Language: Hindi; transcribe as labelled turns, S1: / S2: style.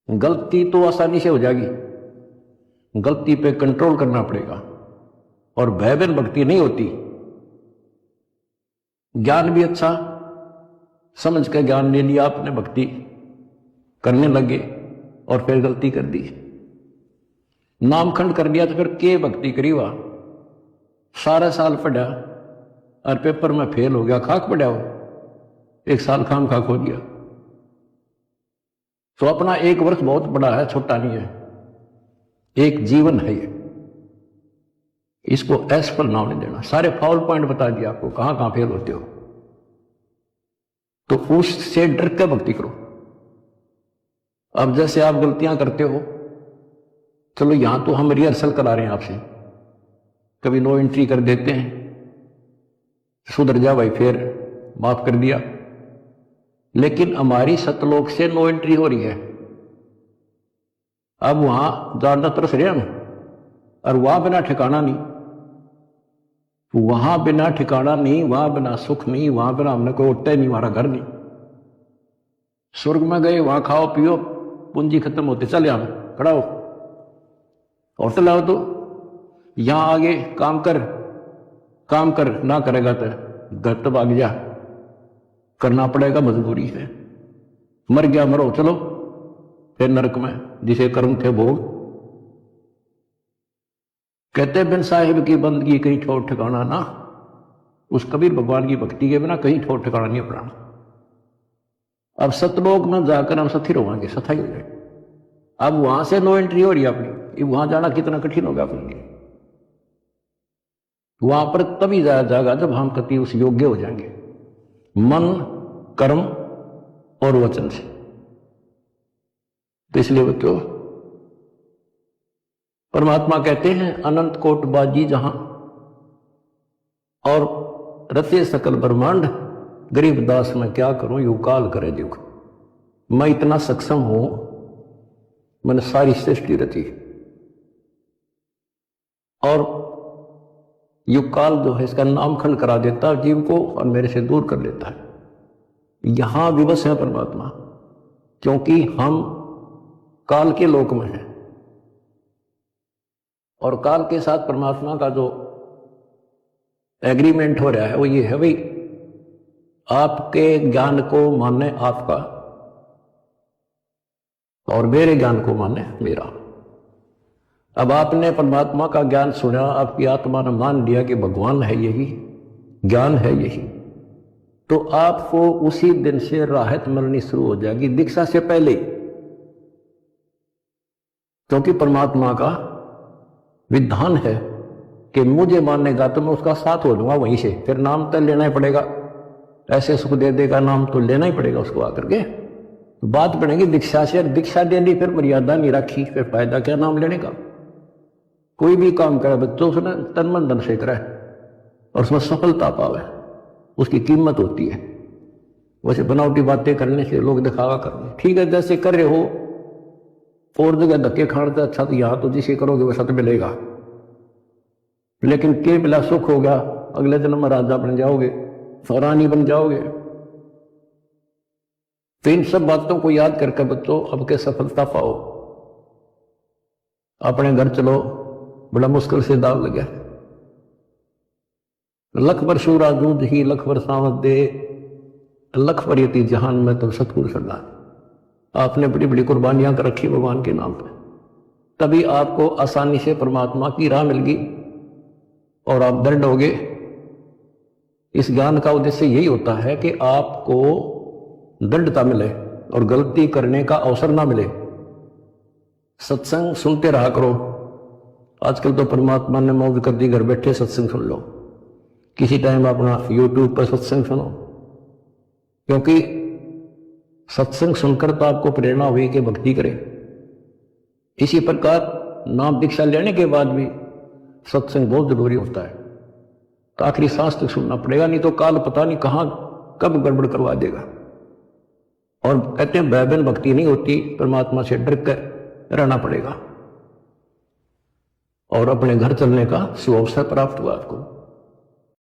S1: गलती तो आसानी से हो जाएगी, गलती पे कंट्रोल करना पड़ेगा। और भय बिन भक्ति नहीं होती। ज्ञान भी अच्छा समझ के ज्ञान ले लिया आपने, भक्ति करने लगे और फिर गलती कर दी, नामखंड कर दिया, तो फिर के भक्ति करी हुआ। सारा साल पढ़ा और पेपर में फेल हो गया, खाक पड़ा हो, एक साल खाम खाक हो गया। तो अपना एक वर्ष बहुत बड़ा है, छोटा नहीं है, एक जीवन है ये। इसको एस पर नाम नहीं देना। सारे फाउल पॉइंट बता दिया आपको, कहां कहां फेल होते हो, तो उससे डर के भक्ति करो। अब जैसे आप गलतियां करते हो, चलो यहां तो हम रिहर्सल करा रहे हैं आपसे, कभी नो एंट्री कर देते हैं, सुधर जा भाई, फिर माफ कर दिया। लेकिन हमारी सतलोक से नो एंट्री हो रही है, अब वहां ज्यादा तरस रहे हम, और वहां बिना ठिकाना नहीं, वहां बिना ठिकाना नहीं, वहां बिना सुख नहीं, वहां बिना हमने कोई उठता ही नहीं, हमारा घर नहीं। स्वर्ग में गए, वहां खाओ पियो, पूंजी खत्म होते चले हम, खड़ा हो, होटल आओ, तो यहां आगे काम कर ना करेगा तो घर तो भाग जा, करना पड़ेगा, मजबूरी है। मर गया मरो, चलो फिर नरक में जिसे कर्म थे भोग। कहते बिन साहिब की बंदगी कहीं ठोर ठिकाना ना, उस कबीर भगवान की भक्ति के बिना कहीं ठोर ठिकाना नहीं अपनाना। अब सतलोक में जाकर हम स्थिर होंगे, सथाई हो जाए। अब वहां से नो एंट्री हो रही है अपनी, वहां जाना कितना कठिन होगा अपने लिए। वहां पर तभी जाया जाएगा जब हम कति उस योग्य हो जाएंगे, मन कर्म और वचन से। तो इसलिए क्यों परमात्मा कहते हैं अनंत कोट बाजी जहां और रते सकल ब्रह्मांड, गरीब दास मैं क्या करूं यू काल करे दुख। मैं इतना सक्षम हूं, मैंने सारी सृष्टि रची, और युग काल जो है इसका नामखंड करा देता है जीव को और मेरे से दूर कर लेता है। यहां विवश है परमात्मा, क्योंकि हम काल के लोक में हैं, और काल के साथ परमात्मा का जो एग्रीमेंट हो रहा है वो ये है, भाई आपके ज्ञान को माने आपका और मेरे ज्ञान को माने मेरा। अब आपने परमात्मा का ज्ञान सुना, आपकी आत्मा ने मान लिया कि भगवान है यही, ज्ञान है यही, तो आपको उसी दिन से राहत मिलनी शुरू हो जाएगी, दीक्षा से पहले। क्योंकि परमात्मा का विधान है कि मुझे मानेगा तो मैं उसका साथ हो लूंगा वहीं से, फिर नाम तो लेना ही पड़ेगा, ऐसे सुख दे देगा नाम तो लेना ही पड़ेगा उसको आकर के। तो बात बनेगी दीक्षा से, दीक्षा दे दी फिर मर्यादा नहीं रखी, फिर फायदा क्या नाम लेने का। कोई भी काम करे बच्चों से ना तन मन धन से करे और उसमें सफलता पावे, उसकी कीमत होती है। वैसे बनावटी बातें करने से, लोग दिखावा करने, ठीक है जैसे कर रहे हो और जगह धक्के खाने, अच्छा तो यहां तो जिसे करोगे वैसा तो मिलेगा, लेकिन के मिला सुख होगा, अगले जन्म में राजा बन जाओगे, रानी बन जाओगे। तो इन सब बातों को याद करके बच्चों अब के सफलता पाओ। अपने घर चलो, बड़ा मुश्किल से दाव लगे, लख वर्षों राजूद ही लख वर्षावत दे, लख वरियती जहान में तो सतगुरु सरदार। आपने बड़ी बड़ी कुर्बानियां कर रखी भगवान के नाम पे, तभी आपको आसानी से परमात्मा की राह मिल गई और आप दृढ़ होगे। इस ज्ञान का उद्देश्य यही होता है कि आपको दृढ़ता मिले और गलती करने का अवसर ना मिले। सत्संग सुनते रहा करो। आजकल तो परमात्मा ने मौज कर दी, घर बैठे सत्संग सुन लो, किसी टाइम अपना YouTube पर सत्संग सुनो, क्योंकि सत्संग सुनकर तो आपको प्रेरणा हुई कि भक्ति करें। इसी प्रकार नाम दीक्षा लेने के बाद भी सत्संग बहुत जरूरी होता है, तो आखिरी सांस तक सुनना पड़ेगा, नहीं तो काल पता नहीं कहां कब गड़बड़ करवा देगा। और कहते हैं भय बिन भक्ति नहीं होती, परमात्मा से डर कर रहना पड़ेगा और अपने घर चलने का शुभ अवसर प्राप्त हुआ आपको।